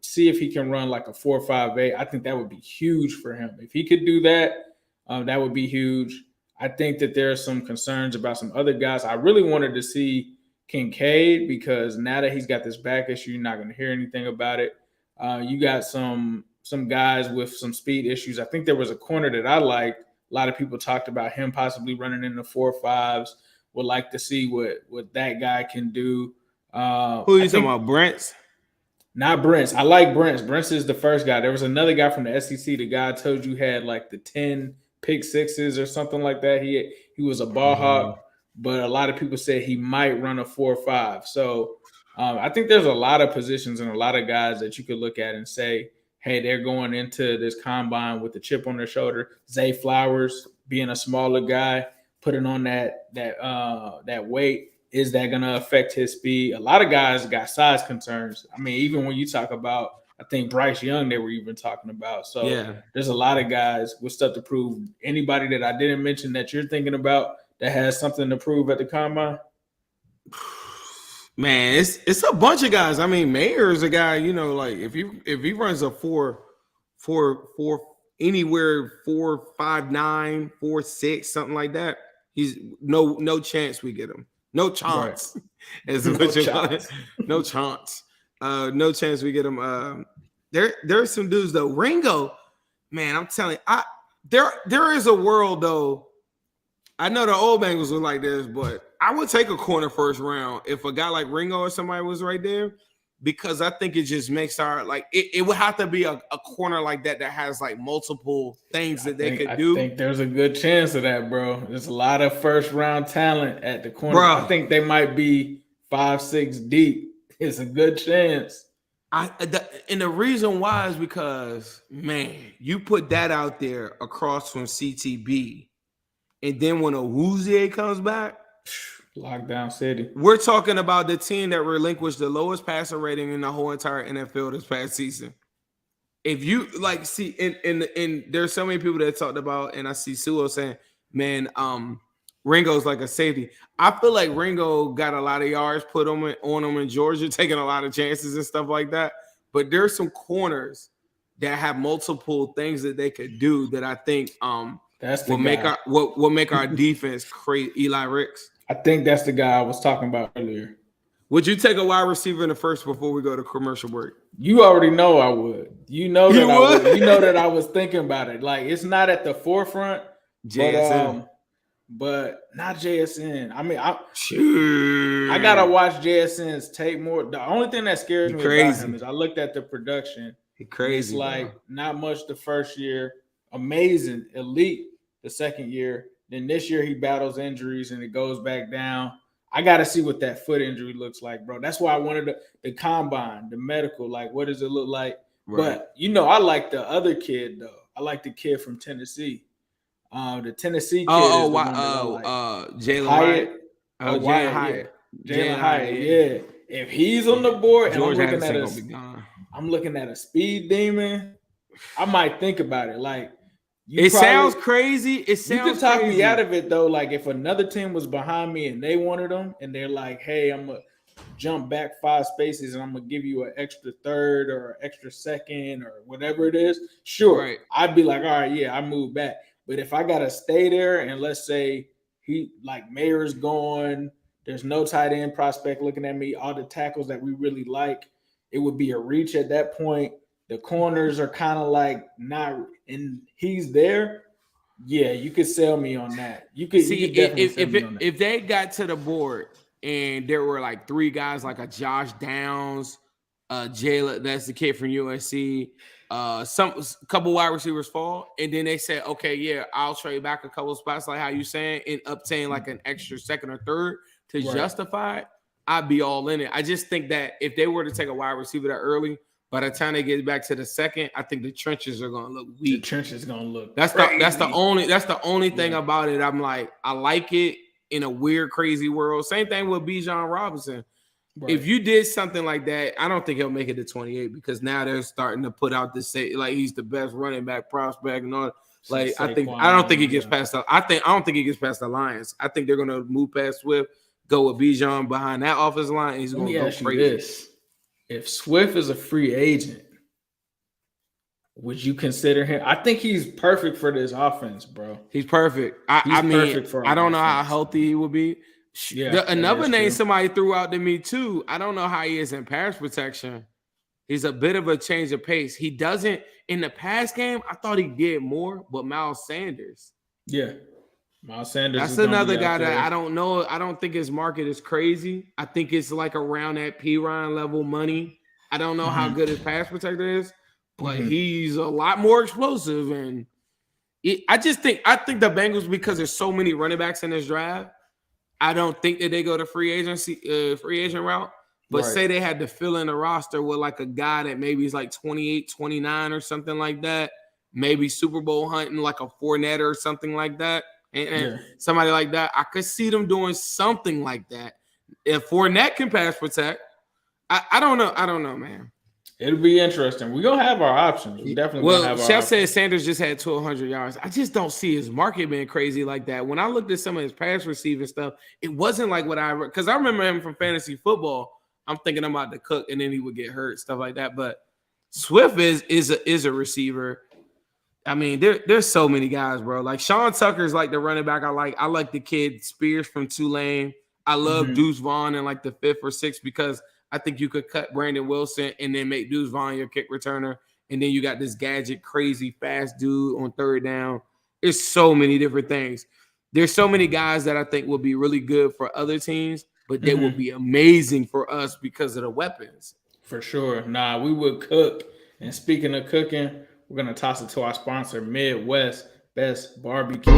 A: See if he can run like a 4.58. I think that would be huge for him. If he could do that, that would be huge. I think that there are some concerns about some other guys. I really wanted to see Kincaid because now that he's got this back issue, you're not going to hear anything about it. You got some guys with some speed issues. I think there was a corner that I liked. A lot of people talked about him possibly running in the 4.5s. Would like to see what that guy can do.
C: Who are you talking about, Brents?
A: Not Brents. I like Brents. Brents is the first guy. There was another guy from the SEC. The guy I told you had like the 10 pick sixes or something like that. He was a ball hawk, but a lot of people said he might run a 4.5. So I think there's a lot of positions and a lot of guys that you could look at and say, hey, they're going into this combine with the chip on their shoulder. Zay Flowers being a smaller guy, putting on that weight. Is that going to affect his speed? A lot of guys got size concerns. I mean, even when you talk about, I think Bryce Young, they were even talking about. So there's a lot of guys with stuff to prove. Anybody that I didn't mention that you're thinking about that has something to prove at the combine?
C: Man, it's a bunch of guys. I mean, Mayer is a guy, like if he runs a 4 anywhere 4.59, 4.6, something like that, he's no chance we get him. No chance. Right. No chance. No chance we get him. There are some dudes though. Ringo, man, I'm telling you, there is a world though. I know the old Bengals were like this, but I would take a corner first round if a guy like Ringo or somebody was right there, because I think it just makes our it would have to be a corner like that has like multiple things that they could do.
A: I think there's a good chance of that, bro. There's a lot of first round talent at the corner.
C: Bro.
A: I think they might be 5-6 deep. It's a good chance.
C: And the reason why is because, man, you put that out there across from CTB, and then when Awuzie comes back,
A: lockdown city.
C: We're talking about the team that relinquished the lowest passer rating in the whole entire NFL this past season. If you see, and there's so many people that talked about, and I see Suo saying, man, Ringo's like a safety. I feel like Ringo got a lot of yards put on him in Georgia, taking a lot of chances and stuff like that. But there's some corners that have multiple things that they could do that I think will make our defense create. Eli Ricks.
A: I think that's the guy I was talking about earlier.
C: Would you take a wide receiver in the first before we go to commercial break?
A: You already know I would. You know that I would. You know that I was thinking about it. Like, it's not at the forefront.
C: JSN.
A: But not JSN. I mean, I gotta watch JSN's tape more. The only thing that scares me about him is I looked at the production.
C: He crazy.
A: It's like not much the first year, amazing, elite the second year. Then this year he battles injuries and it goes back down. I gotta see what that foot injury looks like, bro. That's why I wanted the combine, the medical. Like, what does it look like? Right. But I like the other kid though. I like the kid from Tennessee. The Tennessee kid.
C: Jalen
A: Hyatt.
C: Jalen Hyatt.
A: Jalen Hyatt. Yeah. If he's on the board,
C: George
A: and I'm looking at a speed demon, I might think about it. Like,
C: sounds crazy. You
A: can talk me out of it though. Like, if another team was behind me and they wanted them, and they're like, "Hey, jump back 5 spaces and I'm gonna give you an extra third or an extra second or whatever it is, sure,
C: Right.
A: I'd be like, all right, yeah, I move back. But if I gotta stay there and let's say he like Mayer's going, there's no tight end prospect looking at me, all the tackles that we really like, it would be a reach at that point. The corners are kind of like not, and he's there. Yeah, you could sell me on that. You could definitely sell me on that.
C: If they got to the board and there were like 3 guys like a Josh Downs, Jalen, that's the kid from USC, some couple wide receivers fall, and then they said, okay, yeah, I'll trade back a couple spots, like how you saying, and obtain like an extra second or third to justify it, I'd be all in it. I just think that if they were to take a wide receiver that early, by the time they get back to the second, I think the trenches are gonna look weak.
A: The trenches gonna look.
C: That's the only thing about it. I'm like, I like it in a weird, crazy world. Same thing with Bijan Robinson. Right. If you did something like that, I don't think he'll make it to 28 because now they're starting to put out this say like he's the best running back prospect and all. Like I don't think he gets past the. I don't think he gets past the Lions. I think they're gonna move past Swift, go with Bijan behind that offensive line, and he's gonna go crazy.
A: If Swift is a free agent, would you consider him? I think he's perfect for this offense, bro.
C: He's perfect. I mean, I don't know how healthy he would be. Yeah, another name somebody threw out to me too. I don't know how he is in pass protection. He's a bit of a change of pace. He doesn't in the pass game. I thought he did more, but Miles Sanders.
A: Yeah. Miles Sanders.
C: That's another guy that I don't know. I don't think his market is crazy. I think it's like around that P. Ryan level money. I don't know how good his pass protector is, but he's a lot more explosive. And I think the Bengals, because there's so many running backs in this draft, I don't think that they go to free agent route. But say they had to fill in a roster with like a guy that maybe is like 28, 29 or something like that, maybe Super Bowl hunting like a Fournette or something like that. And somebody like that, I could see them doing something like that. If Fournette can pass protect, I don't know. I don't know, man.
A: It'll be interesting. We're going to have our options. We definitely going to have our
C: Chef
A: options.
C: said Sanders just had 1,200 yards. I just don't see his market being crazy like that. When I looked at some of his pass receiving stuff, it wasn't like what because I remember him from fantasy football. I'm thinking I'm about to cook, and then he would get hurt, stuff like that. But Swift is a receiver. I mean, there's so many guys, bro. Like Sean Tucker's like the running back I like. I like the kid Spears from Tulane. I love Deuce Vaughn in like the 5th or 6th because I think you could cut Brandon Wilson and then make Deuce Vaughn your kick returner. And then you got this gadget, crazy, fast dude on 3rd down. There's so many different things. There's so many guys that I think will be really good for other teams, but they will be amazing for us because of the weapons.
A: For sure. Nah, we would cook. And speaking of cooking, we're going to toss it to our sponsor, Midwest Best Barbecue.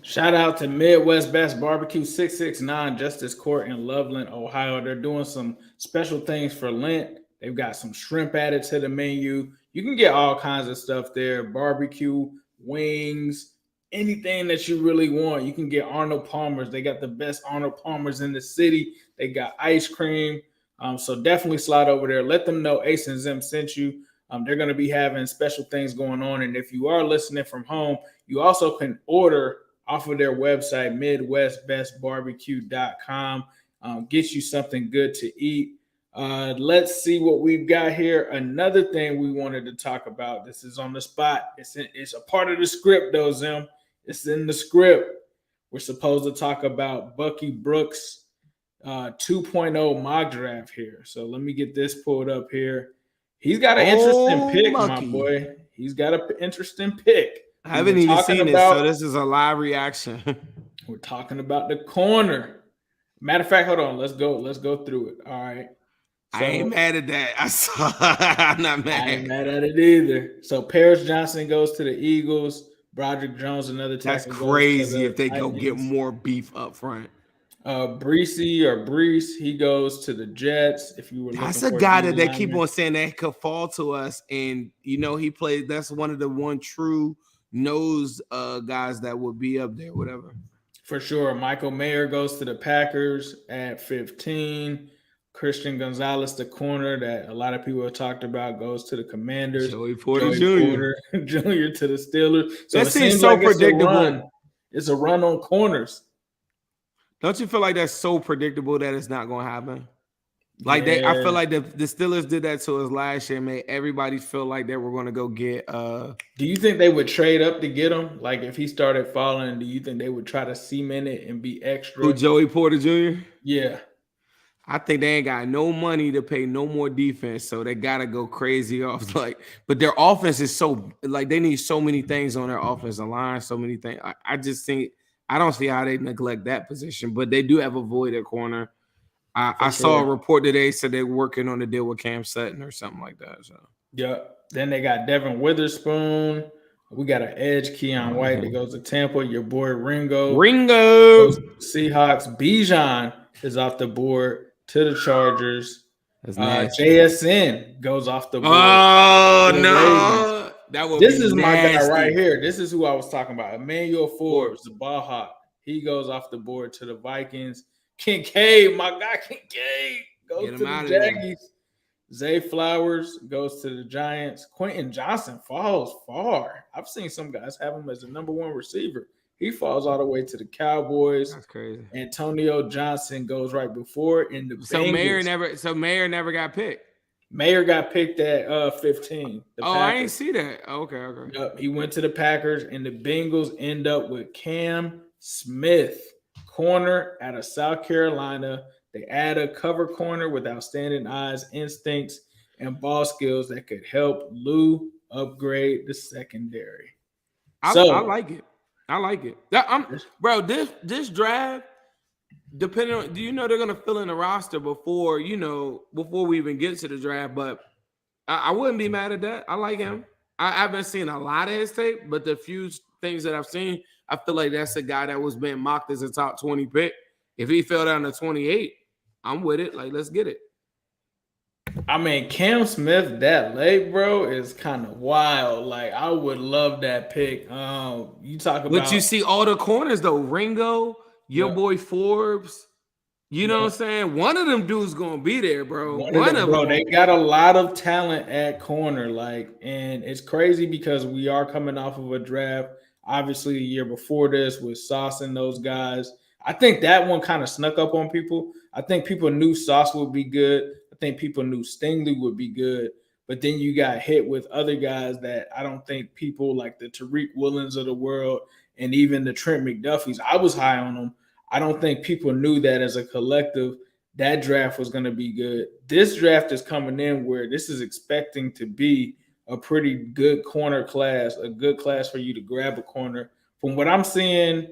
A: Shout out to Midwest Best Barbecue, 669 Justice Court in Loveland, Ohio. They're doing some special things for Lent. They've got some shrimp added to the menu. You can get all kinds of stuff there, barbecue, wings, anything that you really want. You can get Arnold Palmer's. They got the best Arnold Palmer's in the city. They got ice cream. So definitely slide over there. Let them know Ace and Zim sent you. They're going to be having special things going on. And if you are listening from home, you also can order off of their website, MidwestBestBarbecue.com. Get you something good to eat. Let's see what we've got here. Another thing we wanted to talk about. This is on the spot. It's a part of the script, though, Zim. It's in the script. We're supposed to talk about Bucky Brooks, 2.0 mock draft here. So let me get this pulled up here. He's got an interesting pick, my boy. He's got an interesting pick.
C: I haven't even seen this, so this is a live reaction.
A: We're talking about the corner. Matter of fact, hold on. Let's go through it. All right.
C: So, I ain't mad at that. I'm not mad.
A: I ain't mad at it either. So Paris Johnson goes to the Eagles. Broderick Jones, another tackle.
C: That's crazy if they go get more beef up front.
A: Brees, he goes to the Jets. If you were looking
C: that's a guy that they keep on saying that could fall to us, and he played. That's one of the one true nose guys that would be up there, whatever.
A: For sure. Michael Mayer goes to the Packers at 15. Christian Gonzalez, the corner that a lot of people have talked about, goes to the Commanders.
C: Joey Porter Jr.
A: To the Steelers. So
C: that seems so predictable.
A: It's a run on corners.
C: Don't you feel like that's so predictable that it's not going to happen? Like I feel like the Steelers did that to us last year, made everybody feel like they were going to go get.
A: Do you think they would trade up to get him? Like if he started falling, do you think they would try to cement it and be extra?
C: Who, Joey Porter Jr.?
A: Yeah.
C: I think they ain't got no money to pay no more defense, so they gotta go crazy off. But their offense is so they need so many things on their offensive line, so many things. I just think I don't see how they neglect that position, but they do have a void at corner. I saw a report today said they're working on a deal with Cam Sutton or something like that. So
A: yeah, then they got Devin Witherspoon. We got an edge, Keon White, that goes to Tampa. Your boy Ringo goes to Seahawks. Bijan is off the board to the Chargers. JSN goes off the board.
C: Oh no!
A: This is my guy right here. This is who I was talking about. Emmanuel Forbes, the ball hawk. He goes off the board to the Vikings. Kincaid, my guy Kincaid, goes to the Jaggies. Zay Flowers goes to the Giants. Quentin Johnson falls far. I've seen some guys have him as the number one receiver. He falls all the way to the Cowboys.
C: That's crazy.
A: Antonio Johnson goes right before in the Bengals.
C: Mayer never got picked.
A: Mayer got picked at 15.
C: I didn't see that. Okay.
A: Yep, he went to the Packers, and the Bengals end up with Cam Smith, corner out of South Carolina. They add a cover corner with outstanding eyes, instincts, and ball skills that could help Lou upgrade the secondary.
C: I like it. This draft, depending on, they're gonna fill in the roster before we even get to the draft. But I wouldn't be mad at that. I like him. I haven't seen a lot of his tape, but the few things that I've seen, I feel like that's a guy that was being mocked as a top 20 pick. If he fell down to 28, I'm with it. Like, let's get it.
A: I mean, Cam Smith that late, bro, is kind of wild. Like, I would love that pick. You talk about,
C: but you see all the corners though. Ringo, your boy Forbes. You know what I'm saying? One of them dudes gonna be there, bro. One of them.
A: They got a lot of talent at corner, and it's crazy because we are coming off of a draft. Obviously, a year before this with Sauce and those guys. I think that one kind of snuck up on people. I think people knew Sauce would be good. I think people knew Stingley would be good. But then you got hit with other guys that I don't think people like the Tariq Woolens of the world and even the Trent McDuffies. I was high on them. I don't think people knew that as a collective that draft was going to be good. This draft is coming in where this is expecting to be a pretty good corner class, a good class for you to grab a corner. From what I'm seeing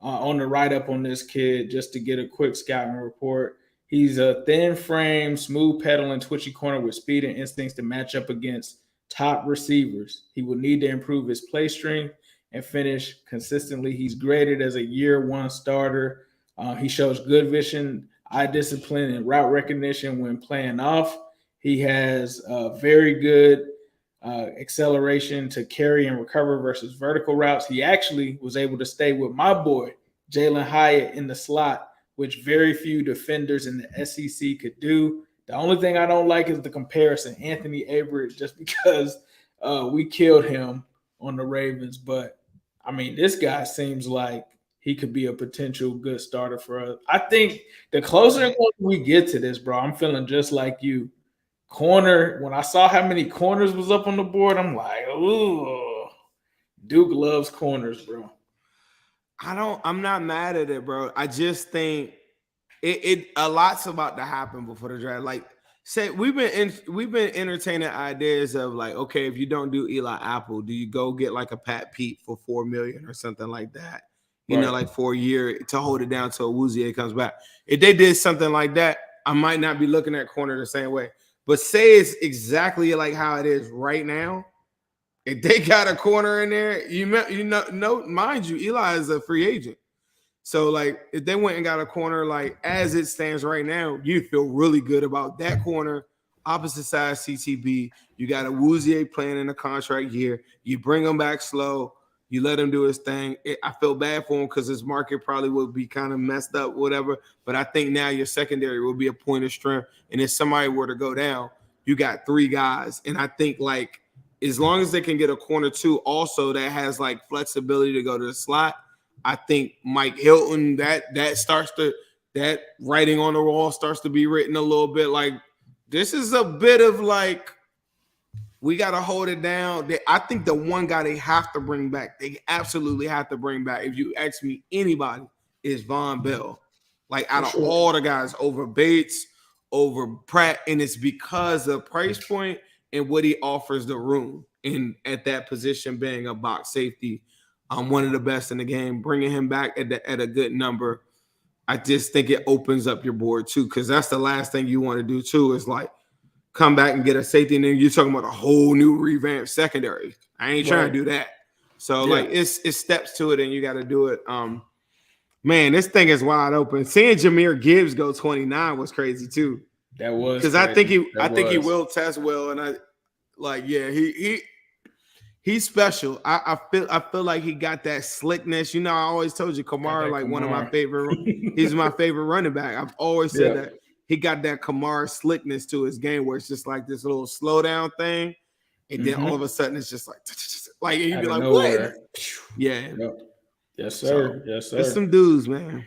A: on the write-up on this kid, just to get a quick scouting report, he's a thin frame, smooth pedaling, twitchy corner with speed and instincts to match up against top receivers. He will need to improve his play strength and finish consistently. He's graded as a year one starter. He shows good vision, eye discipline, and route recognition when playing off. He has very good acceleration to carry and recover versus vertical routes. He actually was able to stay with my boy, Jalen Hyatt, in the slot, which very few defenders in the SEC could do. The only thing I don't like is the comparison, Anthony Averett, just because we killed him on the Ravens. But, I mean, this guy seems like he could be a potential good starter for us. I think the closer we get to this, bro, I'm feeling just like you. Corner, when I saw how many corners was up on the board, I'm like, ooh, Duke loves corners, bro.
C: I'm not mad at it, bro. I just think it a lot's about to happen before the draft. Like, say we've been entertaining ideas of like, okay, if you don't do Eli Apple, do you go get like a Pat Pete for $4 million or something like that? You know, like for a year to hold it down till Awuzie comes back. If they did something like that, I might not be looking at corner the same way. But say it's exactly like how it is right now. If they got a corner in there, you know, mind you, Eli is a free agent. So, like, if they went and got a corner, like, as it stands right now, you feel really good about that corner, opposite side CTB. You got Awuzie playing in a contract year. You bring him back slow. You let him do his thing. I feel bad for him because his market probably would be kind of messed up, whatever. But I think now your secondary will be a point of strength. And if somebody were to go down, you got 3 guys. And I think, like, as long as they can get a corner 2 also that has, like, flexibility to go to the slot, I think Mike Hilton, that writing on the wall starts to be written a little bit. Like, this is a bit of, like, we got to hold it down. I think the one guy they have to bring back, they absolutely have to bring back, if you ask me anybody, is Von Bell. Like, out of all the guys, over Bates, over Pratt, and it's because of price point and what he offers the room in at that position, being a box safety, one of the best in the game. Bringing him back at a good number, I just think it opens up your board too, because that's the last thing you want to do too, is like come back and get a safety, and then you're talking about a whole new revamped secondary. I ain't trying to do that. So like it's steps to it, and you got to do it. Man, this thing is wide open. Seeing Jahmyr Gibbs go 29 was crazy too.
A: That was
C: because I think he will test well, and he's special. I feel like he got that slickness. You know, I always told you Kamara, like one of my favorite. He's my favorite running back. I've always said that. He got that Kamara slickness to his game where it's just like this little slow down thing. And then all of a sudden it's just like you'd be like, what? Yeah.
A: Yes, sir. Yes, sir.
C: It's some dudes, man.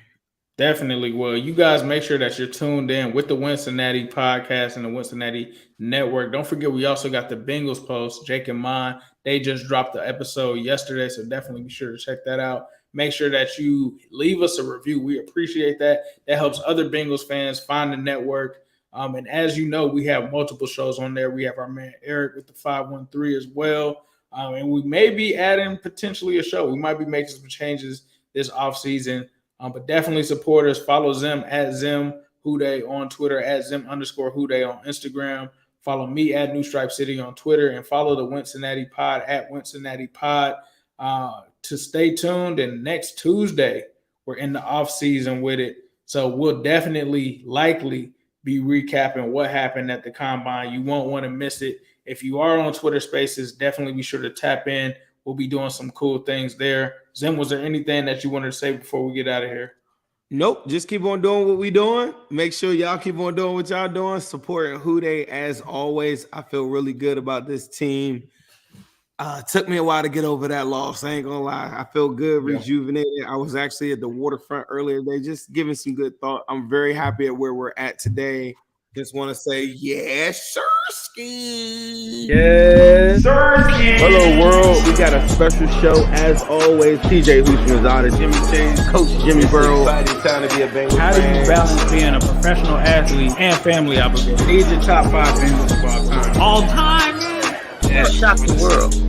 A: Definitely. Well, you guys make sure that you're tuned in with the Wincinnati podcast and the Wincinnati Network. Don't forget, we also got the Bengals post, Jake and Mon. They just dropped the episode yesterday, so definitely be sure to check that out. Make sure that you leave us a review. We appreciate that. That helps other Bengals fans find the network. And as you know, we have multiple shows on there. We have our man Eric with the 513 as well. And we may be adding potentially a show. We might be making some changes this offseason. But definitely support us. Follow Zim at Zim Houday on Twitter, at Zim_Houday on Instagram. Follow me at New Stripe City on Twitter, and follow the Wincinnati Pod at Wincinnati Pod to stay tuned. And next Tuesday, we're in the off season with it. So we'll definitely likely be recapping what happened at the Combine. You won't want to miss it. If you are on Twitter Spaces, definitely be sure to tap in. We'll be doing some cool things there. Zim, was there anything that you wanted to say before we get out of here?
C: Nope. Just keep on doing what we doing. Make sure y'all keep on doing what y'all doing. Supporting Houday as always. I feel really good about this team. Took me a while to get over that loss. I ain't gonna lie. I feel good, rejuvenated. I was actually at the waterfront earlier today, just giving some good thought. I'm very happy at where we're at today. Just want to say, yes, sir, ski.
B: Yes, sir, ski. Hello, world. We got a special show as always. TJ Houshmanzada, Jimmy Chase, Coach Jimmy Burrow. Time to be a Bengals
D: How do you balance being a professional athlete and family obligation?
A: These are top 5 Bengals of all time.
D: All time?
B: Yeah.
D: Shock the world.